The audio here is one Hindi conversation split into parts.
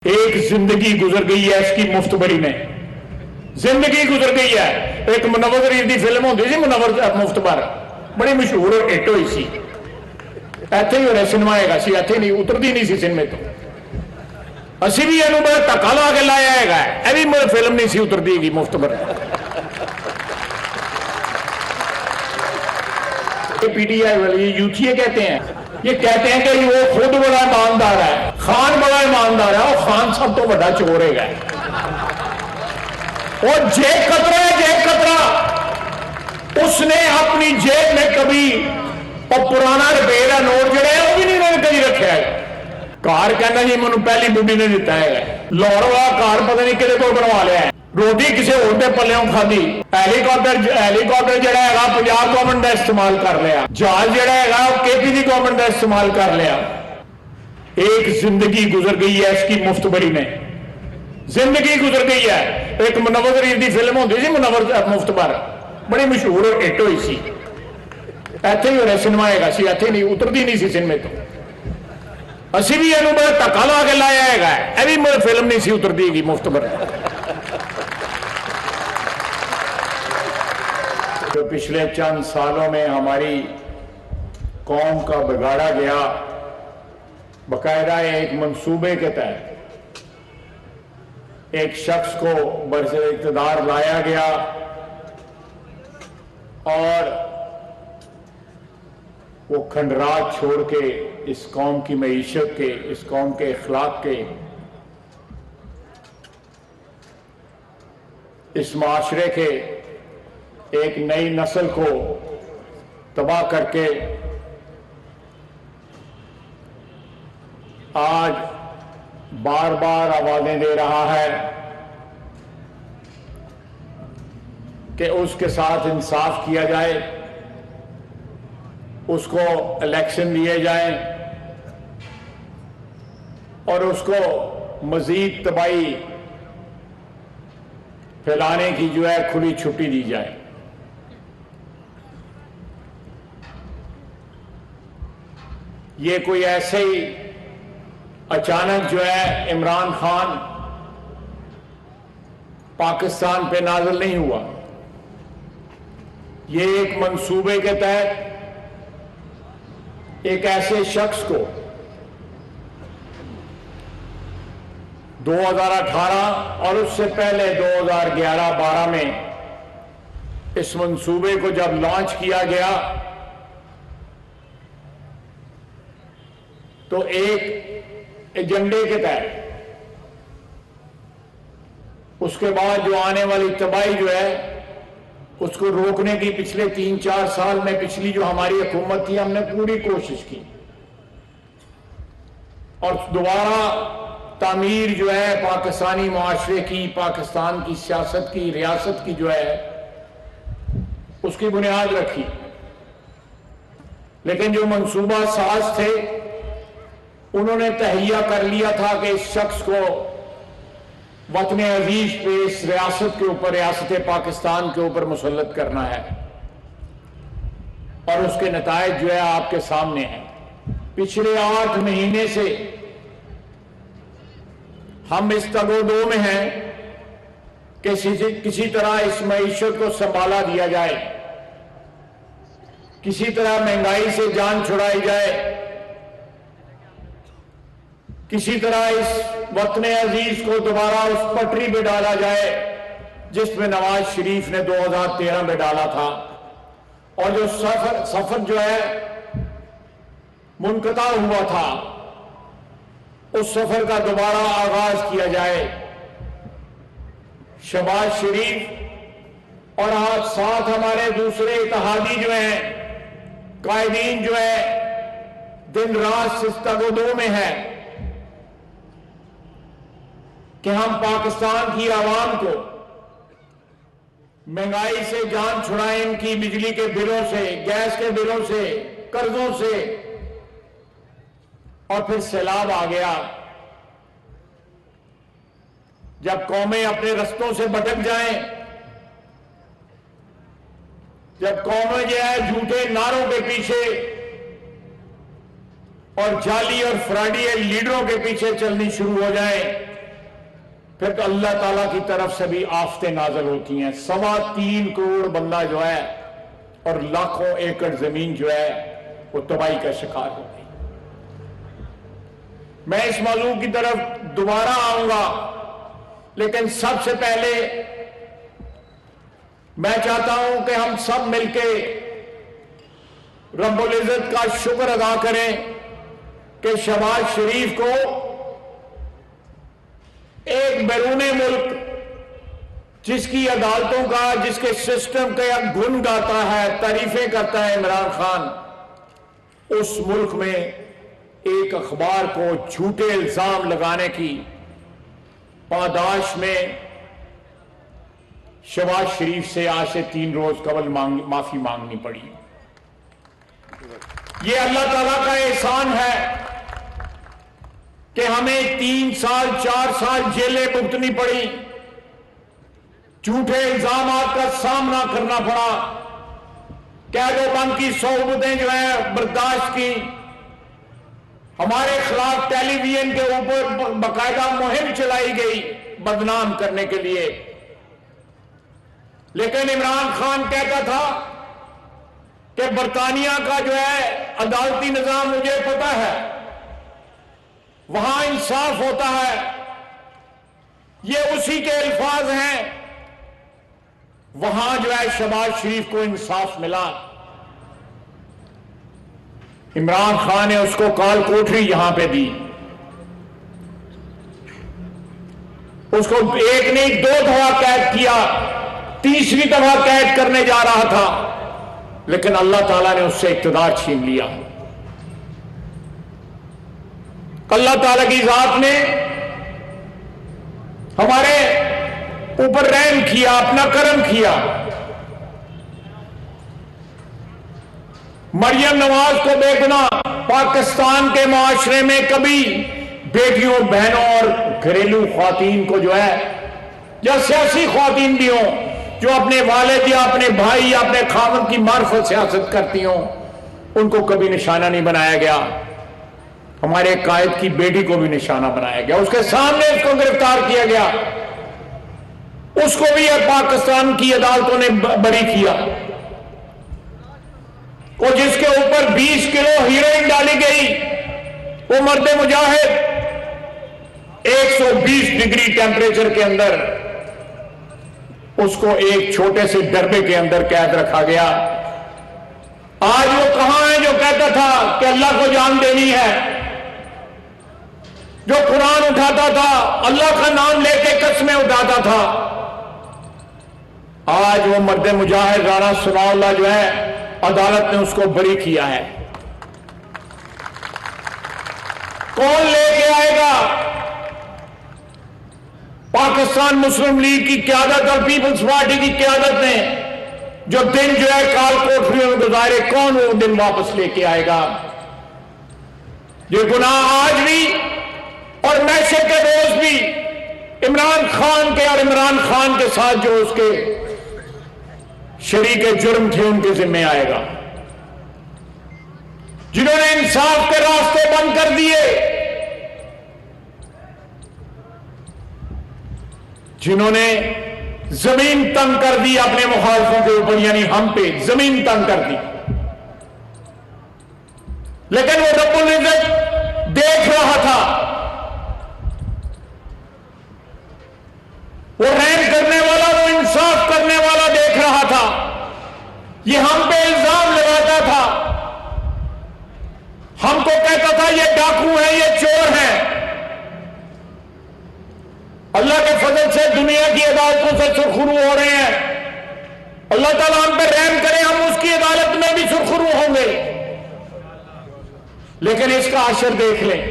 एक जिंदगी गुजर गई है इसकी मुफ्तबरी में, जिंदगी गुजर गई है। एक मुनव्वर रीर की फिल्म होती थी मुनव्वर मुफ्तबर, बड़ी मशहूर और हिट हुई सी। इत्थे ही होना सिनेमा हैगा सी, इत्थे नहीं उतरती नहीं सी सिनेमे तो। असी भी इहनूं बड़ा धक्का ला के लाया हैगा, यह भी फिल्म नहीं सी उतरती हैगी मुफ्तबर। पीटीआई वाली यूथिये कहते हैं, ये कहते हैं कि वो खुद बड़ा ईमानदार है, खान बड़ा ईमानदार है, और खान सब तो बड़ा चोर है। और जेब कतरा है, जेब कतरा उसने अपनी जेब में कभी और पुराना रुपए का नोट जो है वो भी नहीं कभी रखा है। कार कहना जी मैं पहली बुढ़ी ने दिता है, लाहौर वाला कार पता नहीं किसी को बनवा लिया है, रोटी किसी होर के पल्लों खाधी। हैलीकॉप्टर जड़ा है पंजाब गवर्नमेंट का इस्तेमाल कर लिया, जहाज जड़ा है केपी की गवर्नमेंट का इस्तेमाल कर लिया। एक जिंदगी गुजर गई है इसकी मुफ्तबरी में, जिंदगी गुजर गई है। एक मुनव्वर रीर की फिल्म होती थी मुनव्वर मुफ्तबर, बड़ी मशहूर और हिट हुई सी। इत्थे ही होना सिनेमा हैगा सी, इत्थे नहीं उतरती नहीं सी सिनेमे तो। असी भी इहनूं बड़ा धक्का ला के लाया हैगा, यह भी फिल्म नहीं सी उतरती हैगी मुफ्तबर। तो पिछले चंद सालों में हमारी कौम का बिगाड़ा गया, बाकायदा एक मंसूबे के तहत एक शख्स को बरसर इक़्तिदार लाया गया और वो खंडरात छोड़ के इस कौम की मईशत के, इस कौम के अखलाक के, इस माशरे के एक नई नस्ल को तबाह करके आज बार बार आवाजें दे रहा है कि उसके साथ इंसाफ किया जाए, उसको इलेक्शन दिए जाए और उसको मजीद तबाही फैलाने की जो है खुली छुट्टी दी जाए। ये कोई ऐसे ही अचानक जो है इमरान खान पाकिस्तान पे नाज़िल नहीं हुआ, ये एक मंसूबे के तहत एक ऐसे शख्स को 2018 और उससे पहले 2011-12 में इस मंसूबे को जब लॉन्च किया गया तो एक एजेंडे के तहत उसके बाद जो आने वाली तबाही जो है उसको रोकने की पिछले 3-4 साल में पिछली जो हमारी हुकूमत थी हमने पूरी कोशिश की और दोबारा तामीर जो है पाकिस्तानी माशरे की, पाकिस्तान की सियासत की, रियासत की जो है उसकी बुनियाद रखी। लेकिन जो मंसूबा साज थे उन्होंने तहैया कर लिया था कि इस शख्स को वतन अजीज पे, इस रियासत के ऊपर, रियासत पाकिस्तान के ऊपर मुसल्लत करना है और उसके नतायज जो है आपके सामने हैं। पिछले 8 महीने से हम इस तगोदो में हैं कि किसी तरह इस मईशत को संभाला दिया जाए, किसी तरह महंगाई से जान छुड़ाई जाए, किसी तरह इस वतन अजीज को दोबारा उस पटरी पे डाला जाए जिसमें नवाज शरीफ ने 2013 में डाला था और जो सफर जो है मुनक़ता हुआ था उस सफर का दोबारा आगाज किया जाए। शहबाज शरीफ और आज साथ हमारे दूसरे इत्तेहादी जो हैं, कायदीन जो है दिन रात इस तगोदो में है कि हम पाकिस्तान की आवाम को महंगाई से जान छुड़ाएं, इनकी बिजली के बिलों से, गैस के बिलों से, कर्जों से। और फिर सैलाब आ गया, जब कौमें अपने रस्तों से भटक जाएं, जब कौमें जो है झूठे नारों के पीछे और जाली और फ्रॉडी लीडरों के पीछे चलनी शुरू हो जाए फिर तो अल्लाह ताला की तरफ से भी आफतें नाजल होती हैं। 3.25 करोड़ बंदा जो है और लाखों एकड़ जमीन जो है वो तबाही का शिकार हो गई। मैं इस मौजू की तरफ दोबारा आऊंगा, लेकिन सबसे पहले मैं चाहता हूं कि हम सब मिलके रब्बुल इज्जत का शुक्र अदा करें कि शहबाज शरीफ को एक बैरूने मुल्क जिसकी अदालतों का, जिसके सिस्टम का गुण गाता है, तारीफें करता है इमरान खान, उस मुल्क में एक अखबार को झूठे इल्जाम लगाने की पादाश में शहबाज शरीफ से आज से 3 रोज कबल माफी मांगनी पड़ी। यह अल्लाह ताला का एहसान है कि हमें 3 साल 4 साल जेलें भुगतनी पड़ी, झूठे इल्जामात का सामना करना पड़ा, कैदोबंद की सोबतें जो है बर्दाश्त की, हमारे खिलाफ टेलीविजन के ऊपर बाकायदा मुहिम चलाई गई बदनाम करने के लिए। लेकिन इमरान खान कहता था कि बरतानिया का जो है अदालती निजाम मुझे पता है, वहां इंसाफ होता है। ये उसी के अल्फाज हैं। वहां जो है शहबाज शरीफ को इंसाफ मिला। इमरान खान ने उसको काल कोठरी यहां पे दी, उसको एक नहीं 2 दफा कैद किया, 3री दफा कैद करने जा रहा था, लेकिन अल्लाह ताला ने उससे इख्तियार छीन लिया। अल्लाह ताला की जात ने हमारे ऊपर रहम किया, अपना करम किया। मरियम नवाज को बेगुनाह पाकिस्तान के माशरे में कभी बेटियों, बहनों और घरेलू ख्वातीन को जो है, या सियासी ख्वातीन भी हो जो अपने वालिद या अपने भाई या अपने खामन की मार्फत सियासत करती हों, उनको कभी निशाना नहीं बनाया गया। हमारे कायद की बेटी को भी निशाना बनाया गया, उसके सामने उसको गिरफ्तार किया गया, उसको भी पाकिस्तान की अदालतों ने बरी किया। और जिसके ऊपर 20 किलो हीरोइन डाली गई, वो मर्द मुजाहिद 120 डिग्री टेम्परेचर के अंदर उसको एक छोटे से डरबे के अंदर कैद रखा गया। आज वो कहां है जो कहता था कि अल्लाह को जान देनी है, जो कुरान उठाता था, अल्लाह का नाम लेके कस्में उठाता था। आज वो मर्द मुजाहिद राना सनाउल्लाह जो है, अदालत ने उसको बरी किया है। कौन लेके आएगा? पाकिस्तान मुस्लिम लीग की क्यादत और पीपल्स पार्टी की क्यादत ने जो दिन जो है काल कोठरियों में गुजारे, कौन वो दिन वापस लेके आएगा? ये गुनाह आज भी और मैशर के रोज भी इमरान खान के और इमरान खान के साथ जो उसके शरीक जुर्म थे उनके जिम्मे आएगा, जिन्होंने इंसाफ के रास्ते बंद कर दिए, जिन्होंने जमीन तंग कर दी अपने मुखालफों के ऊपर, यानी हम पे जमीन तंग कर दी। लेकिन वो रब्बुल इज्जत देख रहा था, वो रहम करने वाला, वो इंसाफ करने वाला देख रहा था। ये हम पे इल्जाम लगाता था, हमको कहता था ये डाकू है, ये चोर है। अल्लाह के फजल से दुनिया की अदालतों से सुरखरू हो रहे हैं। अल्लाह ताला हम पे रहम करे, हम उसकी अदालत में भी सुरखरू होंगे। लेकिन इसका असर देख लें,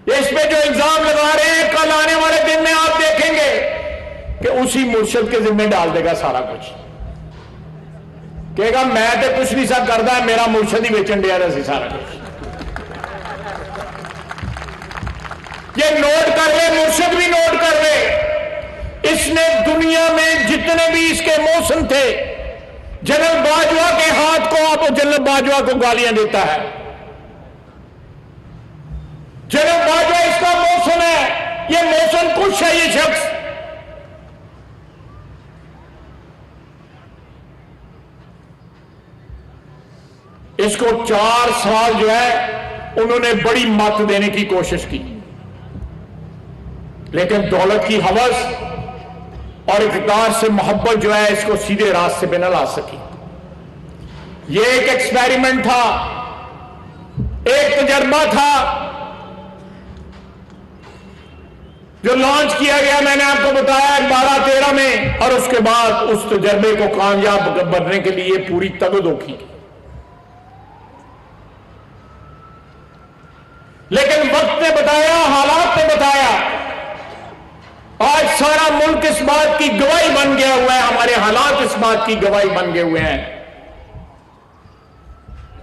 इस पे जो इल्जाम लगा रहे हैं, कल आने वाले दिन में आप देखेंगे कि उसी मुर्शद के जिम्मे डाल देगा सारा कुछ। कहेगा मैं तो कुछ नहीं सा करता, मेरा मुर्शद ही बेचन दिया सी सारा कुछ। ये नोट कर ले, मुर्शद भी नोट कर ले। इसने दुनिया में जितने भी इसके मौसम थे, जनरल बाजवा के हाथ को, आप जनरल बाजवा को गालियां देता है। जनरल बाजवा इसका मौसम है, ये निरंकुश है ये शख्स। इसको 4 साल जो है उन्होंने बड़ी मत देने की कोशिश की, लेकिन दौलत की हवस और इक़्तिदार से मोहब्बत जो है इसको सीधे रास्ते पे न ला सकी। ये एक एक्सपेरिमेंट था, एक तजर्बा था जो लॉन्च किया गया, मैंने आपको बताया 12-13 में, और उसके बाद उस तजर्बे को कामयाब बनने के लिए पूरी तगदो की। लेकिन वक्त ने बताया, हालात ने बताया, आज सारा मुल्क इस बात की गवाही बन गया हुआ है, हमारे हालात इस बात की गवाही बन गए हुए हैं।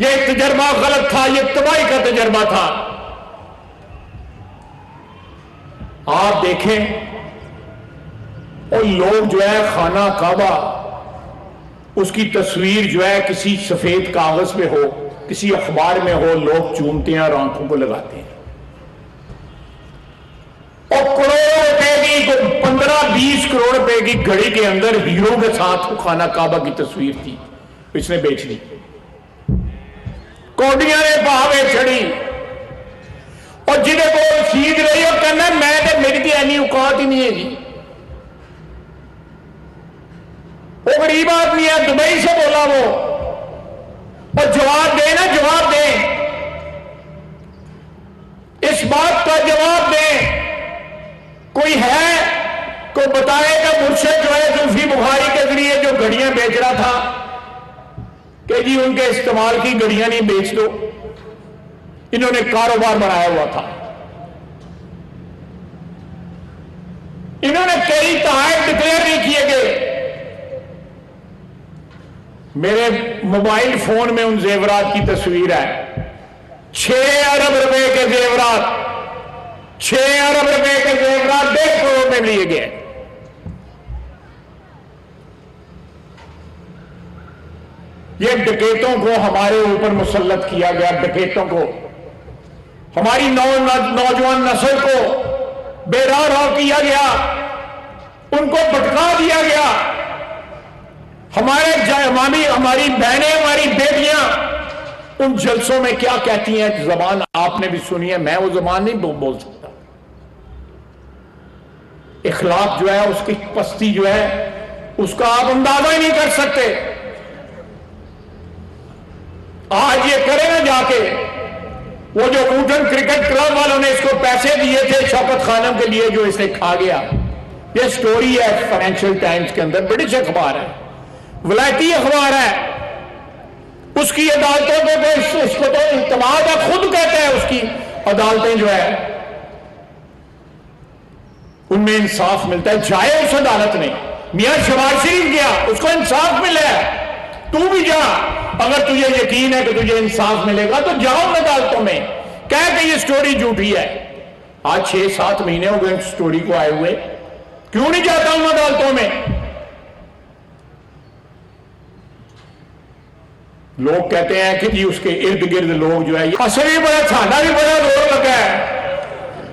यह तजर्बा गलत था, यह तबाही का तजर्बा था। आप देखें और लोग जो है खाना काबा, उसकी तस्वीर जो है किसी सफेद कागज पे हो, किसी अखबार में हो, लोग चूमते हैं और आंखों को लगाते हैं। और करोड़ों रुपए की, 15-20 करोड़ रुपए की घड़ी के अंदर हीरो के साथ खाना काबा की तस्वीर थी, इसने बेच दी। कौडियां ने भावे छड़ी और जिन्हें को रसीद रही और कहना मैं तो, मेरी तो ऐनी औकात ही नहीं है जी। वो गरीब आदमी है, दुबई से बोला वो, और जवाब दे ना, जवाब दे, इस बात का जवाब दे। कोई है, कोई बताएगा मुर्शिद जो है जुल्फी बुखारी के जरिए जो घड़ियां बेच रहा था कि जी उनके इस्तेमाल की घड़ियां नहीं बेच दो, इन्होंने कारोबार बनाया हुआ था। इन्होंने कई तहत डिक्लेयर नहीं किए गए। मेरे मोबाइल फोन में उन जेवरात की तस्वीर है, 6 अरब रुपए के जेवरात, 6 अरब रुपए के जेवरात 1.5 करोड़ में लिए गए। ये डकैतों को हमारे ऊपर मुसल्लत किया गया, डकैतों को, हमारी नौजवान नस्ल को बेराह किया गया, उनको भटका दिया गया। हमारी बहनें, हमारी बेटियां उन जलसों में क्या कहती हैं, जबान आपने भी सुनी है, मैं वो जबान नहीं बोल सकता। इखलाक जो है, उसकी पस्ती जो है, उसका आप अंदाजा ही नहीं कर सकते। आज ये करे ना जाके, वो जो ऊटन क्रिकेट क्लब वालों ने इसको पैसे दिए थे शौकत खानम के लिए, जो इसे खा गया। ये स्टोरी है फाइनेंशियल टाइम्स के अंदर, ब्रिटिश अखबार है, वलायती अखबार है। उसकी अदालतों को इसको तो इत्तेमाद है, खुद कहता है उसकी अदालतें जो है उनमें इंसाफ मिलता है। जाए उस अदालत में, मियां शहबाज शरीफ गया, उसको इंसाफ मिला है, तू भी जा। अगर तुझे यकीन है कि तुझे इंसाफ मिलेगा तो जाओ अदालतों में, कह के ये स्टोरी झूठी है। आज 6-7 महीने हो गए स्टोरी को आए हुए, क्यों नहीं जाता उन अदालतों में? लोग कहते हैं कि जी उसके इर्द गिर्द लोग जो है, असर भी बड़ा, साडा भी बड़ा जोर लगा है।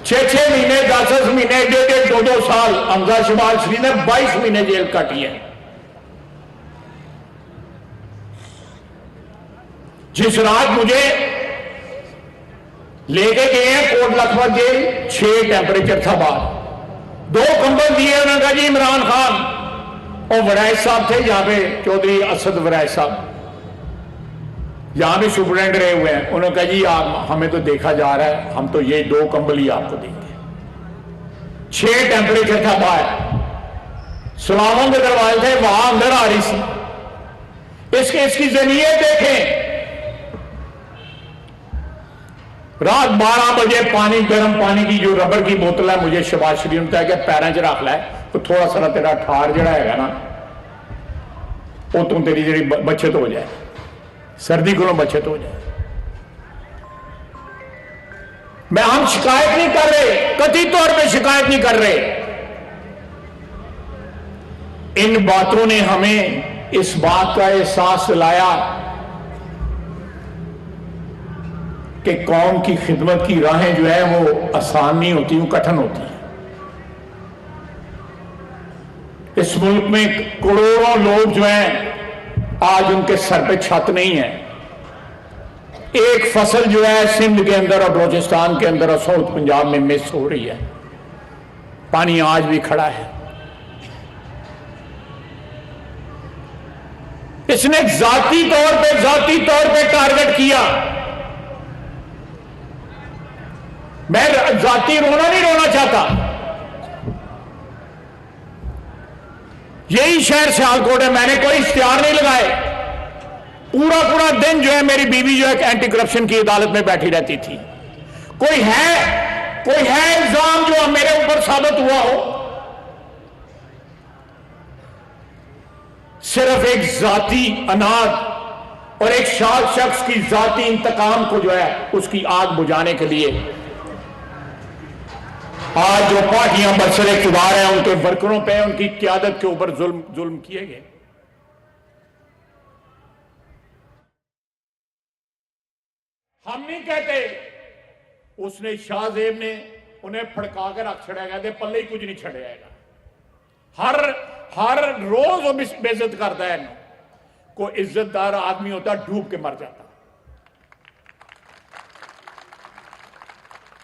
6-6 महीने, 10-10 महीने, 1.5-1, 2-2 साल हमजा शहबाज शरीफ ने 22 महीने जेल काटी है। जिस रात मुझे लेके गए हैं कोट लखपत जेल, 6 टेंपरेचर था बाहर, 2 कंबल दिए, उन्होंने कहा जी इमरान खान, और वरायत साहब थे यहाँ पे, चौधरी असद वरायत साहब, यहां भी सुपरिटेंडेंट रहे हुए हैं। उन्होंने कहा जी आप, हमें तो देखा जा रहा है, हम तो ये 2 कंबल ही आपको देंगे। 6 टेंपरेचर था बाहर, सलामों के दरवाजे थे, वहां अंदर आ रही थी। इसकी जमीयत देखें, रात 12 बजे पानी, गर्म पानी की जो रबर की बोतल है, मुझे शहबाज शरीफ ने बताया कि पैरों च रख लै, तो थोड़ा सा तेरा ठार जड़ा है ना, वो तुम तेरी जी बचत हो जाए, सर्दी को बचत हो जाए। हम शिकायत नहीं कर रहे, कथित तौर पे शिकायत नहीं कर रहे। इन बातों ने हमें इस बात का एहसास दिलाया कि कौम की खिदमत की राहें जो है वो आसान नहीं होती, वो कठिन होती है। इस मुल्क में करोड़ों लोग जो हैं आज उनके सर पे छत नहीं है। एक फसल जो है सिंध के अंदर और बलोचिस्तान के अंदर और साउथ पंजाब में मिस हो रही है, पानी आज भी खड़ा है। इसने जाती तौर पे टारगेट किया। मैं जाती रोना चाहता। यही शहर सियालकोट है, मैंने कोई इश्तिहार नहीं लगाए। पूरा दिन जो है मेरी बीवी जो है एंटी करप्शन की अदालत में बैठी रहती थी। कोई है इल्जाम जो मेरे ऊपर साबित हुआ हो? सिर्फ एक जाती अनाद और एक शाद शख्स की जाती इंतकाम को जो है उसकी आग बुझाने के लिए आज जो पार्टियां बरसर इक़्तिदार हैं उनके वर्करों पे, उनकी क़यादत के ऊपर जुल्म किए गए। हम नहीं कहते उसने शाहजेब ने उन्हें फड़का के रख छड़ा गया, पल्ले ही कुछ नहीं छड़ेगा। हर रोज वो बेइज्जत करता है। कोई इज्जतदार आदमी होता डूब के मर जाता।